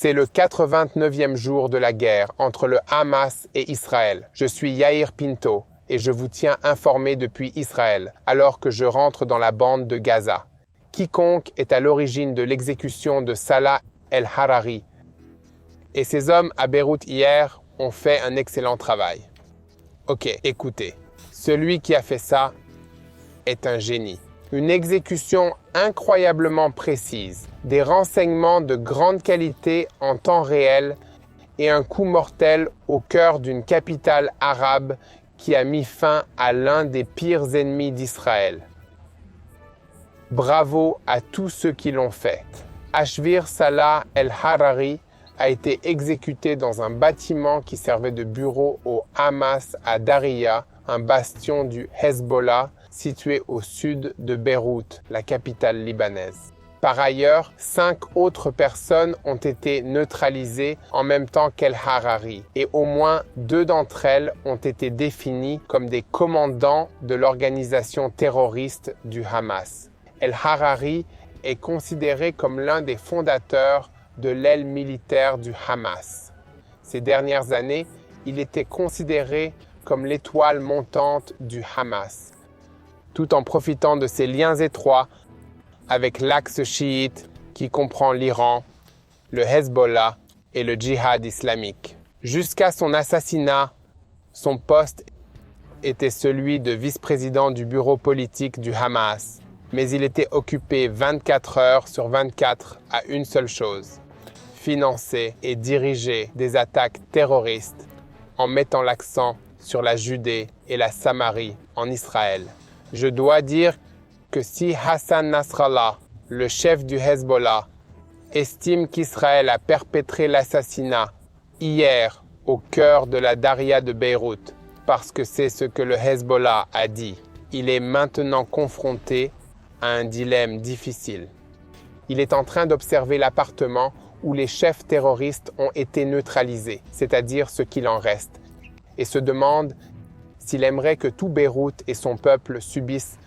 C'est le 89e jour de la guerre entre le Hamas et Israël. Je suis Yair Pinto et je vous tiens informé depuis Israël, alors que je rentre dans la bande de Gaza. Quiconque est à l'origine de l'exécution de Salah el-Harari et ses hommes à Beyrouth hier ont fait un excellent travail. Ok, écoutez, celui qui a fait ça est un génie. Une exécution incroyablement précise, des renseignements de grande qualité en temps réel et un coup mortel au cœur d'une capitale arabe qui a mis fin à l'un des pires ennemis d'Israël. Bravo à tous ceux qui l'ont fait. Ashvir Salah el-Harari a été exécuté dans un bâtiment qui servait de bureau au Hamas à Daria, un bastion du Hezbollah situé au sud de Beyrouth, la capitale libanaise. Par ailleurs, 5 autres personnes ont été neutralisées en même temps qu'el-Harari et au moins 2 d'entre elles ont été définies comme des commandants de l'organisation terroriste du Hamas. El-Harari est considéré comme l'un des fondateurs de l'aile militaire du Hamas. Ces dernières années, il était considéré comme l'étoile montante du Hamas, tout en profitant de ses liens étroits avec l'axe chiite qui comprend l'Iran, le Hezbollah et le djihad islamique. Jusqu'à son assassinat, son poste était celui de vice-président du bureau politique du Hamas, mais il était occupé 24 heures sur 24 à une seule chose: financer et diriger des attaques terroristes en mettant l'accent sur la Judée et la Samarie en Israël. Je dois dire que si Hassan Nasrallah, le chef du Hezbollah, estime qu'Israël a perpétré l'assassinat hier au cœur de la Daria de Beyrouth, parce que c'est ce que le Hezbollah a dit, il est maintenant confronté à un dilemme difficile. Il est en train d'observer l'appartement où les chefs terroristes ont été neutralisés, c'est-à-dire ce qu'il en reste, et se demande s'il aimerait que tout Beyrouth et son peuple subissent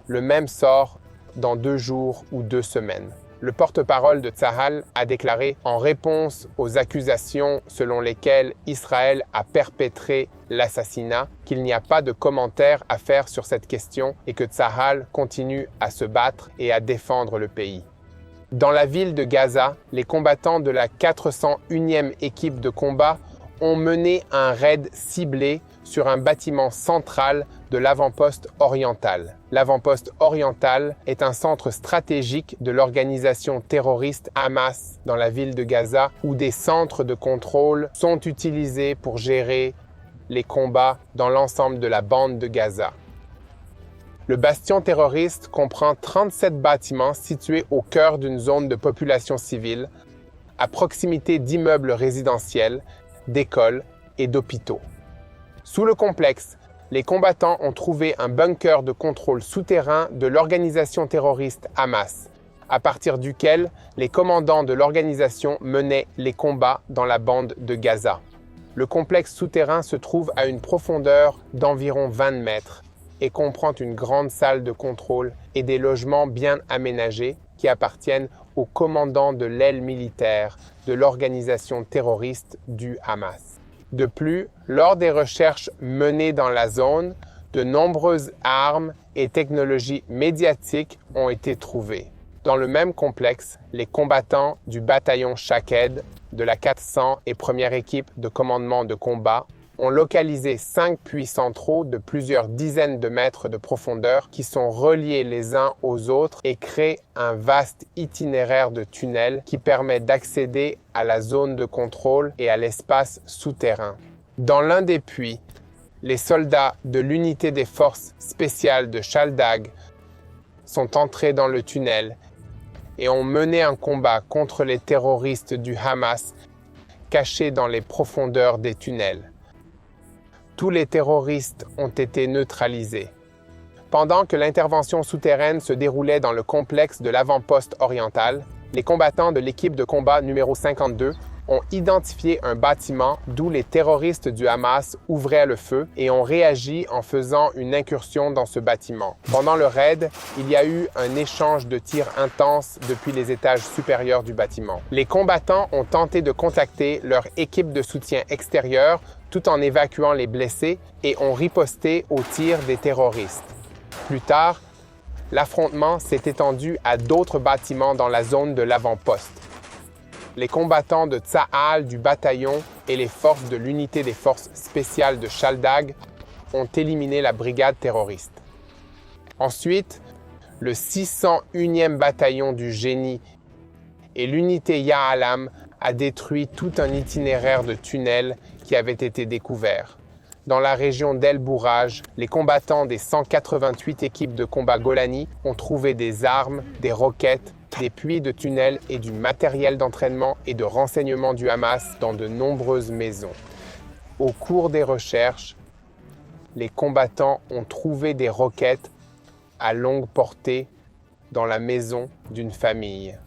le même sort dans 2 jours ou 2 semaines. Le porte-parole de Tsahal a déclaré en réponse aux accusations selon lesquelles Israël a perpétré l'assassinat qu'il n'y a pas de commentaire à faire sur cette question et que Tsahal continue à se battre et à défendre le pays. Dans la ville de Gaza, les combattants de la 401e équipe de combat ont mené un raid ciblé sur un bâtiment central de l'avant-poste oriental. L'avant-poste oriental est un centre stratégique de l'organisation terroriste Hamas dans la ville de Gaza, où des centres de contrôle sont utilisés pour gérer les combats dans l'ensemble de la bande de Gaza. Le bastion terroriste comprend 37 bâtiments situés au cœur d'une zone de population civile, à proximité d'immeubles résidentiels, d'écoles et d'hôpitaux. Sous le complexe, les combattants ont trouvé un bunker de contrôle souterrain de l'organisation terroriste Hamas, à partir duquel les commandants de l'organisation menaient les combats dans la bande de Gaza. Le complexe souterrain se trouve à une profondeur d'environ 20 mètres et comprend une grande salle de contrôle et des logements bien aménagés qui appartiennent aux commandants de l'aile militaire de l'organisation terroriste du Hamas. De plus, lors des recherches menées dans la zone, de nombreuses armes et technologies médiatiques ont été trouvées. Dans le même complexe, les combattants du bataillon Shaked de la 400 et première équipe de commandement de combat ont localisé 5 puits centraux de plusieurs dizaines de mètres de profondeur qui sont reliés les uns aux autres et créent un vaste itinéraire de tunnels qui permet d'accéder à la zone de contrôle et à l'espace souterrain. Dans l'un des puits, les soldats de l'unité des forces spéciales de Shaldag sont entrés dans le tunnel et ont mené un combat contre les terroristes du Hamas cachés dans les profondeurs des tunnels. Tous les terroristes ont été neutralisés. Pendant que l'intervention souterraine se déroulait dans le complexe de l'avant-poste oriental, les combattants de l'équipe de combat numéro 52 ont identifié un bâtiment d'où les terroristes du Hamas ouvraient le feu et ont réagi en faisant une incursion dans ce bâtiment. Pendant le raid, il y a eu un échange de tirs intenses depuis les étages supérieurs du bâtiment. Les combattants ont tenté de contacter leur équipe de soutien extérieur tout en évacuant les blessés et ont riposté aux tirs des terroristes. Plus tard, l'affrontement s'est étendu à d'autres bâtiments dans la zone de l'avant-poste. Les combattants de Tsahal du bataillon et les forces de l'unité des forces spéciales de Shaldag ont éliminé la brigade terroriste. Ensuite, le 601e bataillon du génie et l'unité Ya'alam a détruit tout un itinéraire de tunnels qui avait été découvert. Dans la région d'El Bourraj, les combattants des 188 équipes de combat Golani ont trouvé des armes, des roquettes, des puits de tunnels et du matériel d'entraînement et de renseignement du Hamas dans de nombreuses maisons. Au cours des recherches, les combattants ont trouvé des roquettes à longue portée dans la maison d'une famille.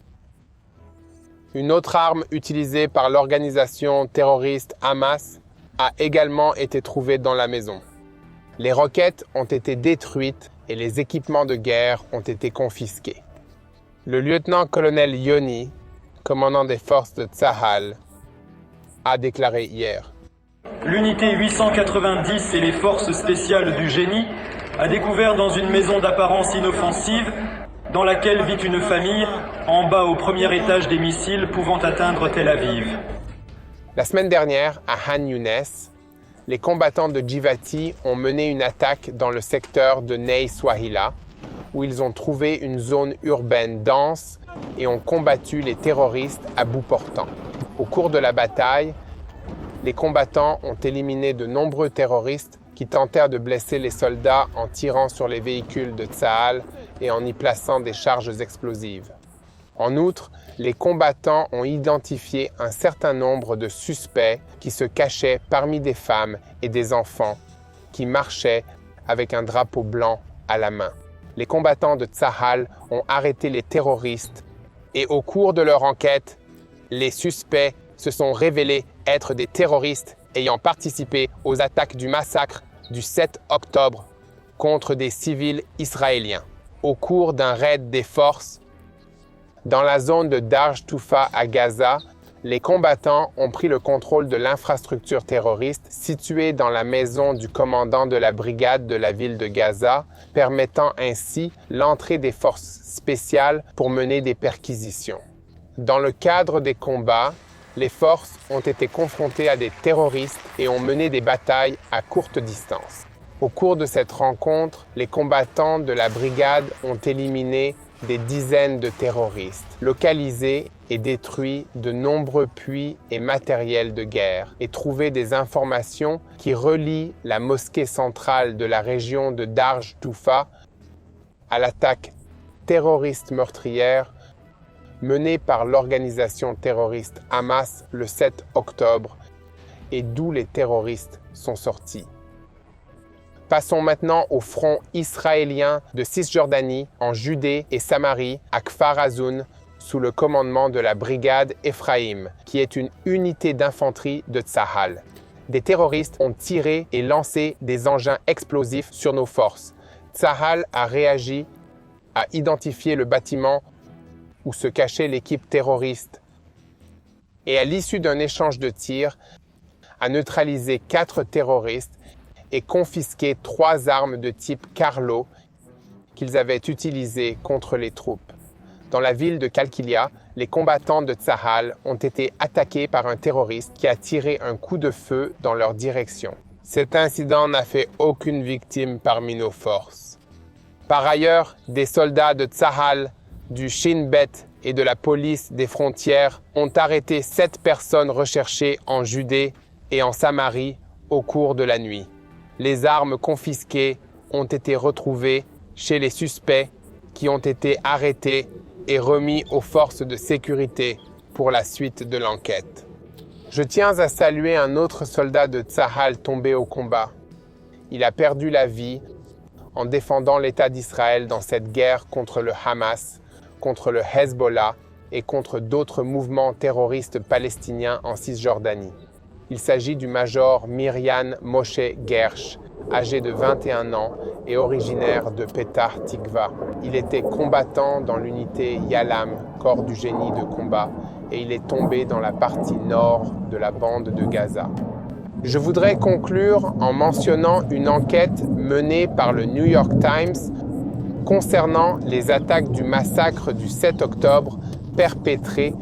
Une autre arme utilisée par l'organisation terroriste Hamas a également été trouvée dans la maison. Les roquettes ont été détruites et les équipements de guerre ont été confisqués. Le lieutenant-colonel Yoni, commandant des forces de Tsahal, a déclaré hier. L'unité 890 et les forces spéciales du génie a découvert dans une maison d'apparence inoffensive dans laquelle vit une famille en bas au premier étage des missiles pouvant atteindre Tel Aviv. La semaine dernière, à Han Younes, les combattants de Givati ont mené une attaque dans le secteur de Ney Swahila, où ils ont trouvé une zone urbaine dense et ont combattu les terroristes à bout portant. Au cours de la bataille, les combattants ont éliminé de nombreux terroristes qui tentèrent de blesser les soldats en tirant sur les véhicules de Tsahal et en y plaçant des charges explosives. En outre, les combattants ont identifié un certain nombre de suspects qui se cachaient parmi des femmes et des enfants qui marchaient avec un drapeau blanc à la main. Les combattants de Tsahal ont arrêté les terroristes et au cours de leur enquête, les suspects se sont révélés être des terroristes ayant participé aux attaques du massacre du 7 octobre contre des civils israéliens. Au cours d'un raid des forces, dans la zone de Darj Toufa à Gaza, les combattants ont pris le contrôle de l'infrastructure terroriste située dans la maison du commandant de la brigade de la ville de Gaza, permettant ainsi l'entrée des forces spéciales pour mener des perquisitions. Dans le cadre des combats, les forces ont été confrontées à des terroristes et ont mené des batailles à courte distance. Au cours de cette rencontre, les combattants de la brigade ont éliminé des dizaines de terroristes, localisé et détruit de nombreux puits et matériels de guerre et trouvé des informations qui relient la mosquée centrale de la région de Darj Toufa à l'attaque terroriste meurtrière menée par l'organisation terroriste Hamas le 7 octobre et d'où les terroristes sont sortis. Passons maintenant au front israélien de Cisjordanie, en Judée et Samarie, à Kfar Azoun, sous le commandement de la brigade Ephraïm, qui est une unité d'infanterie de Tsahal. Des terroristes ont tiré et lancé des engins explosifs sur nos forces. Tsahal a réagi, a identifié le bâtiment où se cachait l'équipe terroriste et à l'issue d'un échange de tirs, a neutralisé 4 terroristes et confisqué 3 armes de type Carlo qu'ils avaient utilisées contre les troupes. Dans la ville de Kalkilia, les combattants de Tsahal ont été attaqués par un terroriste qui a tiré un coup de feu dans leur direction. Cet incident n'a fait aucune victime parmi nos forces. Par ailleurs, des soldats de Tsahal, du Shin Bet et de la police des frontières ont arrêté 7 personnes recherchées en Judée et en Samarie au cours de la nuit. Les armes confisquées ont été retrouvées chez les suspects qui ont été arrêtés et remis aux forces de sécurité pour la suite de l'enquête. Je tiens à saluer un autre soldat de Tsahal tombé au combat. Il a perdu la vie en défendant l'État d'Israël dans cette guerre contre le Hamas, contre le Hezbollah et contre d'autres mouvements terroristes palestiniens en Cisjordanie. Il s'agit du major Miriam Moshe Gersh, âgé de 21 ans et originaire de Petah Tikva. Il était combattant dans l'unité Yalam, corps du génie de combat, et il est tombé dans la partie nord de la bande de Gaza. Je voudrais conclure en mentionnant une enquête menée par le New York Times concernant les attaques du massacre du 7 octobre perpétrées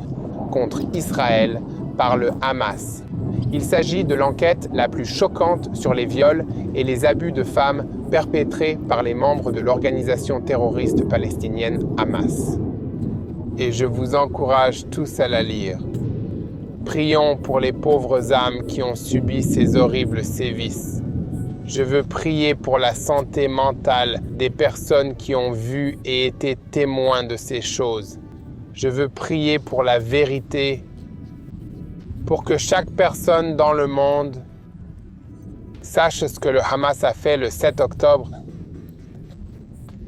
contre Israël par le Hamas. Il s'agit de l'enquête la plus choquante sur les viols et les abus de femmes perpétrés par les membres de l'organisation terroriste palestinienne Hamas. Et je vous encourage tous à la lire. Prions pour les pauvres âmes qui ont subi ces horribles sévices. Je veux prier pour la santé mentale des personnes qui ont vu et été témoins de ces choses. Je veux prier pour la vérité, pour que chaque personne dans le monde sache ce que le Hamas a fait le 7 octobre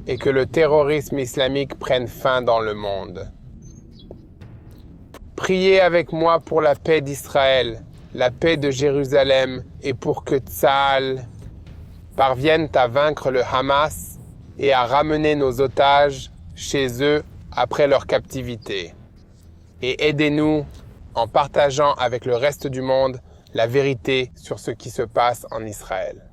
et que le terrorisme islamique prenne fin dans le monde. Priez avec moi pour la paix d'Israël, la paix de Jérusalem et pour que Tsahal parvienne à vaincre le Hamas et à ramener nos otages chez eux après leur captivité. Et aidez-nous en partageant avec le reste du monde la vérité sur ce qui se passe en Israël.